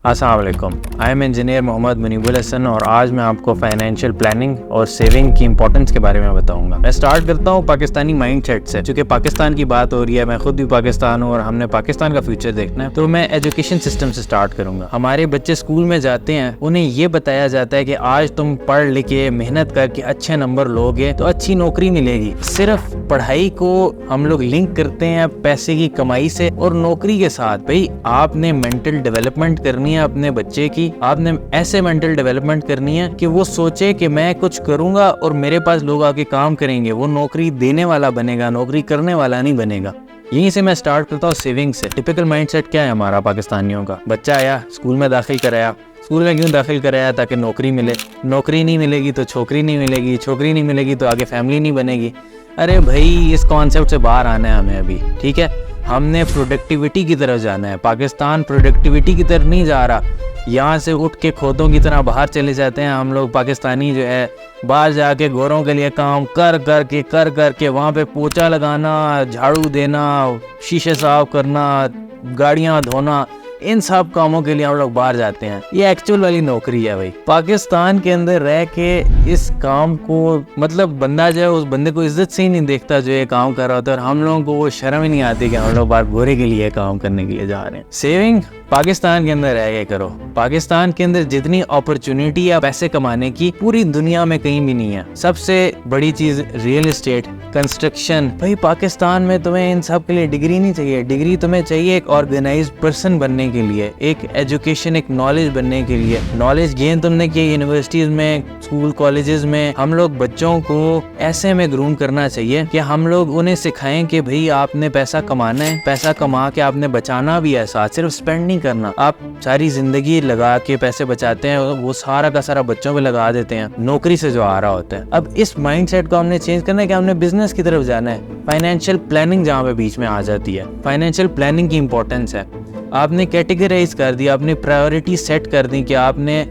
अस्सलाम वालेकुम। I am engineer Mohammad Munibul Hasan और आज मैं आपको फाइनेंशियल प्लानिंग और सेविंग की इंपॉर्टेंस के बारे में बताऊंगा। मैं स्टार्ट करता हूं पाकिस्तानी माइंडसेट से, क्योंकि पाकिस्तान की बात हो रही है, मैं खुद भी पाकिस्तान हूं और हमने पाकिस्तान का फ्यूचर देखना है। तो मैं एजुकेशन सिस्टम से स्टार्ट करूंगा। हमारे बच्चे स्कूल में जाते हैं, उन्हें ये बताया जाता है कि आज तुम पढ़ लिख के मेहनत करके अच्छे नंबर लोगे तो अच्छी नौकरी मिलेगी। सिर्फ पढ़ाई को हम लोग लिंक करते हैं पैसे की कमाई से और नौकरी के साथ। भाई आपने मेंटल डेवलपमेंट करनी है अपने बच्चे की, आपने ऐसे मेंटल डेवलपमेंट करनी है कि वो सोचे कि मैं कुछ करूंगा और मेरे पास लोग आके काम करेंगे। वो नौकरी देने वाला बनेगा, नौकरी करने वाला नहीं बनेगा। यहीं से मैं स्टार्ट करता हूँ सेविंग से। टिपिकल माइंडसेट क्या है हमारा पाकिस्तानियों का? बच्चा आया, स्कूल में दाखिल कराया। स्कूल में क्यों दाखिल कराया? ताकि नौकरी मिले। नौकरी नहीं मिलेगी तो छोकरी नहीं मिलेगी, छोकरी नहीं मिलेगी तो आगे फैमिली नहीं बनेगी। अरे भाई इस कॉन्सेप्ट से बाहर आना है हमें अभी, ठीक है? हमने प्रोडक्टिविटी की तरफ जाना है। पाकिस्तान प्रोडक्टिविटी की तरफ नहीं जा रहा। यहाँ से उठ के खोतों की तरह बाहर चले जाते हैं हम लोग। पाकिस्तानी जो है बाहर जाके गोरों के लिए काम कर करके वहाँ पे पोछा लगाना, झाड़ू देना, शीशे साफ करना, गाड़ियाँ धोना, इन सब कामों के लिए हम लोग बाहर जाते हैं। ये एक्चुअल वाली नौकरी है भाई। पाकिस्तान के अंदर रह के इस काम को, मतलब बंदा जो है उस बंदे को इज्जत से ही नहीं देखता जो ये काम कर रहा होता है, और हम लोगों को वो शर्म ही नहीं आती कि हम लोग बाहर गोरे के लिए काम करने के लिए जा रहे हैं। सेविंग पाकिस्तान के अंदर रह के करो। पाकिस्तान के अंदर जितनी अपॉर्चुनिटी है पैसे कमाने की पूरी दुनिया में कहीं भी नहीं है। सबसे बड़ी चीज रियल एस्टेट, कंस्ट्रक्शन। भाई पाकिस्तान में तुम्हें इन सब के लिए डिग्री नहीं चाहिए। डिग्री तुम्हें चाहिए एक ऑर्गेनाइज्ड पर्सन बनने के लिए, एक एजुकेशन, एक नॉलेज बनने के लिए। नॉलेज गेन तुमने की यूनिवर्सिटीज में, स्कूल कॉलेजेस में। हम लोग बच्चों को ऐसे में ग्रूम करना चाहिए कि हम लोग उन्हें सिखाएं कि भाई आपने पैसा कमाना है, पैसा कमा के आपने बचाना भी है, साथ सिर्फ स्पेंड नहीं करना। आप सारी जिंदगी लगा के पैसे बचाते हैं, वो सारा का सारा बच्चों पे लगा देते हैं नौकरी से जो आ रहा होता है। अब इस माइंडसेट को हमने चेंज करना है कि हमने बिजनेस की तरफ जाना है। फाइनेंशियल प्लानिंग जहाँ पे बीच में आ जाती है, फाइनेंशियल प्लानिंग की इंपॉर्टेंस है। आपने कैटेगराइज कर दिया, आपने प्रायोरिटी सेट कर दी कि आपने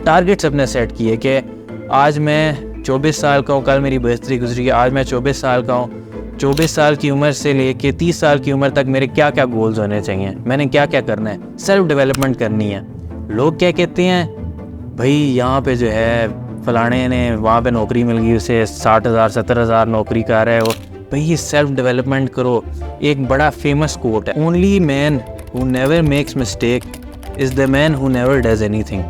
टारगेट्स अपने सेट किए कि आज मैं 24 साल का हूँ, कल मेरी बर्थडे गुजरी है, आज मैं 24 साल का हूँ। 24 साल की उम्र से लेके 30 साल की उम्र तक मेरे क्या क्या गोल्स होने चाहिए, मैंने क्या क्या करना है, सेल्फ डेवलपमेंट करनी है। लोग क्या कहते हैं, भाई यहाँ पे जो है फलाने ने वहाँ पे नौकरी मिल गई, उसे 60,000 70,000 नौकरी कर रहा है वो। भाई ये सेल्फ डेवलपमेंट करो। एक बड़ा फेमस कोट है, only man who never makes mistake is the man who never does anything.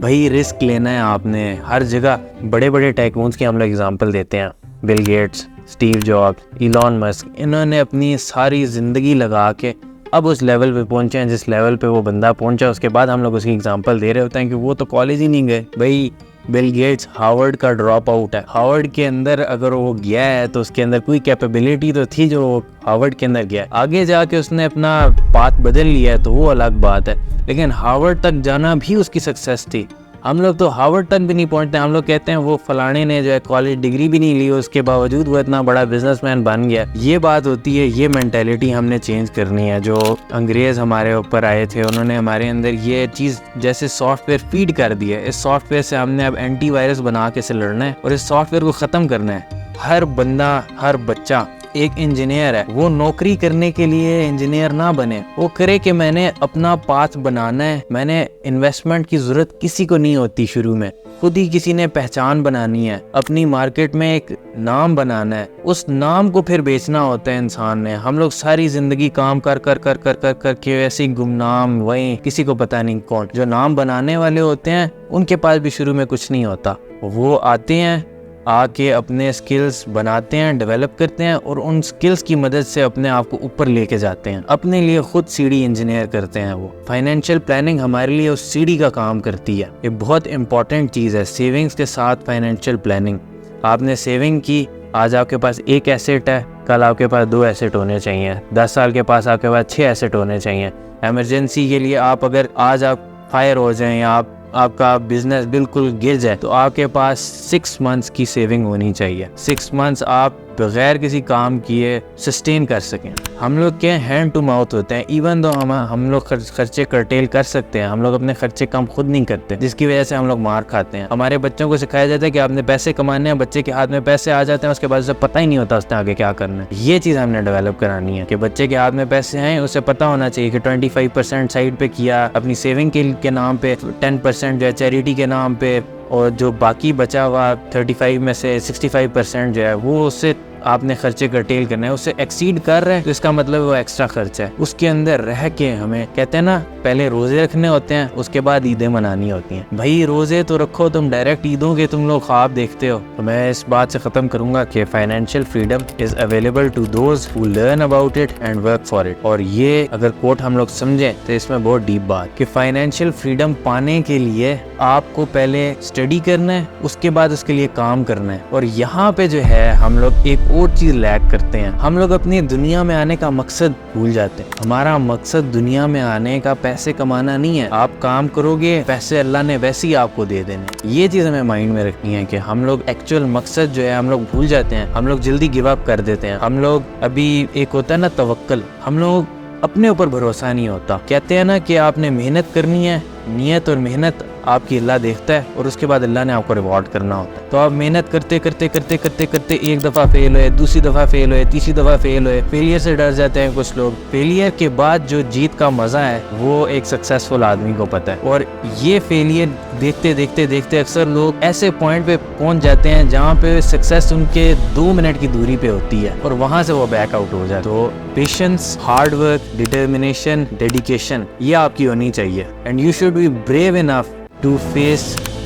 भाई रिस्क लेना है आपने हर जगह। बड़े बड़े टाइकून्स की हम लोग एग्जांपल देते हैं, Bill Gates, Steve jobs, Elon Musk. इन्होंने अपनी सारी ज़िंदगी लगा के अब उस लेवल पे पहुंचे हैं जिस लेवल पे वो बंदा पहुंचा। उसके बाद हम लोग उसकी एग्जांपल दे रहे होते हैं कि वो तो कॉलेज ही नहीं गए। भाई बिल गेट्स हार्वर्ड का ड्रॉप आउट है। हार्वर्ड के अंदर अगर वो गया है तो उसके अंदर कोई कैपेबिलिटी तो थी जो हार्वर्ड के अंदर गया। आगे जाके उसने अपना पाथ बदल लिया है तो वो अलग बात है, लेकिन हार्वर्ड तक जाना भी उसकी सक्सेस थी। हम लोग तो हार्वर्ड तक भी नहीं पहुंचते। हम लोग कहते हैं वो फलाने ने जो है कॉलेज डिग्री भी नहीं ली, उसके बावजूद वो इतना बड़ा बिजनेसमैन बन गया। ये बात होती है, ये मेंटालिटी हमने चेंज करनी है। जो अंग्रेज हमारे ऊपर आए थे उन्होंने हमारे अंदर ये चीज़ जैसे सॉफ्टवेयर फीड कर दिया है। इस सॉफ्टवेयर से हमने अब एंटीवायरस बना के से लड़ना है और इस सॉफ्टवेयर को ख़त्म करना है। हर बंदा, हर बच्चा एक इंजीनियर है। वो नौकरी करने के लिए इंजीनियर ना बने, वो करे कि मैंने अपना पाथ बनाना है। मैंने इन्वेस्टमेंट की जरूरत किसी को नहीं होती शुरू में, खुद ही किसी ने पहचान बनानी है, अपनी मार्केट में एक नाम बनाना है। उस नाम को फिर बेचना होता है इंसान ने। हम लोग सारी जिंदगी काम कर के ऐसे ही गुमनाम, वहीं किसी को पता नहीं कौन। जो नाम बनाने वाले होते हैं उनके पास भी शुरू में कुछ नहीं होता। वो आते हैं, आके अपने स्किल्स बनाते हैं, डेवलप करते हैं और उन स्किल्स की मदद से अपने आप को ऊपर लेके जाते हैं, अपने लिए खुद सीढ़ी इंजीनियर करते हैं। वो फाइनेंशियल प्लानिंग हमारे लिए उस सीढ़ी का काम करती है। ये बहुत इंपॉर्टेंट चीज़ है। सेविंग्स के साथ फाइनेंशियल प्लानिंग। आपने सेविंग की, आज आपके पास एक एसेट है, कल आपके पास 2 एसेट होने चाहिए। 10 साल के पास आपके पास 6 एसेट होने चाहिए। एमरजेंसी के लिए आप अगर आज आप फायर हो जाएं या आपका बिजनेस बिल्कुल गिर जाए तो आपके पास 6 मंथ्स की सेविंग होनी चाहिए। 6 मंथ्स आप बगैर किसी काम किए सस्टेन कर सकें। हम लोग के हैंड टू माउथ होते हैं, इवन दो हम लोग खर्चे कर्टेल कर सकते हैं, हम लोग अपने खर्चे कम खुद नहीं करते, जिसकी वजह से हम लोग मार खाते हैं। हमारे बच्चों को सिखाया जाता है कि आपने पैसे कमाने हैं, बच्चे के हाथ में पैसे आ जाते हैं, उसके बाद उसे पता ही नहीं होता उसने आगे क्या करना है। ये चीज़ हमने डेवलप करानी है कि बच्चे के हाथ में पैसे हैं, उसे पता होना चाहिए कि 25% साइड पे किया अपनी सेविंग के नाम पे, 10% जो है चैरिटी के नाम पे, और जो बाकी बचा हुआ 35 में से 65% जो है वो उससे आपने खर्चे कर्टेल करना है। उससे एक्सीड कर रहे हैं तो इसका मतलब वो एक्स्ट्रा खर्च है। उसके अंदर रह के हमें कहते हैं ना, पहले रोजे रखने होते हैं, उसके बाद ईदें मनानी होती हैं। भाई रोजे तो रखो, तुम डायरेक्ट ईदों के तुम लोग ख्वाब देखते हो। तो मैं इस बात से ख़त्म करूंगा कि financial freedom is available to those who learn about it and work for it. और ये अगर कोट हम लोग समझें तो इसमें बहुत डीप बात कि फाइनेंशियल फ्रीडम पाने के लिए आपको पहले स्टडी करना है, उसके बाद उसके लिए काम करना है। और यहाँ पे जो है हम लोग एक और चीज लैक करते हैं, हम लोग अपनी दुनिया में आने का मकसद भूल जाते हैं। हमारा मकसद दुनिया में आने का पैसे कमाना नहीं है। आप काम करोगे, पैसे अल्लाह ने वैसे ही आपको दे देने। ये चीज हमें माइंड में रखनी है कि हम लोग एक्चुअल मकसद जो है हम लोग भूल जाते हैं, हम लोग जल्दी गिव अप कर देते हैं। हम लोग अभी एक होता है ना तवक्कल, हम लोग अपने ऊपर भरोसा नहीं होता। कहते हैं ना कि आपने मेहनत करनी है, नियत और मेहनत आपकी अल्लाह देखता है और उसके बाद अल्लाह ने आपको रिवॉर्ड करना होता है। तो आप मेहनत करते करते करते करते करते एक दफ़ा फेल हुए, दूसरी दफ़ा फेल हुए, तीसरी दफ़ा फेल हुए, फेलियर से डर जाते हैं कुछ लोग। फेलियर के बाद जो जीत का मज़ा है वो एक सक्सेसफुल आदमी को पता है। और ये फेलियर देखते देखते देखते अक्सर लोग ऐसे पॉइंट पे पहुंच जाते हैं जहाँ पे सक्सेस उनके 2 मिनट की दूरी पे होती है और वहाँ से वो बैकआउट हो जाए। तो patience, hard work, determination, dedication ये आपकी होनी चाहिए and you should be brave enough to face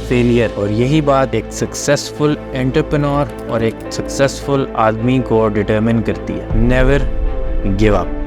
failure. और यही बात एक सक्सेसफुल एंटरप्रेन्योर और एक सक्सेसफुल आदमी को डिटरमिन करती है। Never give up.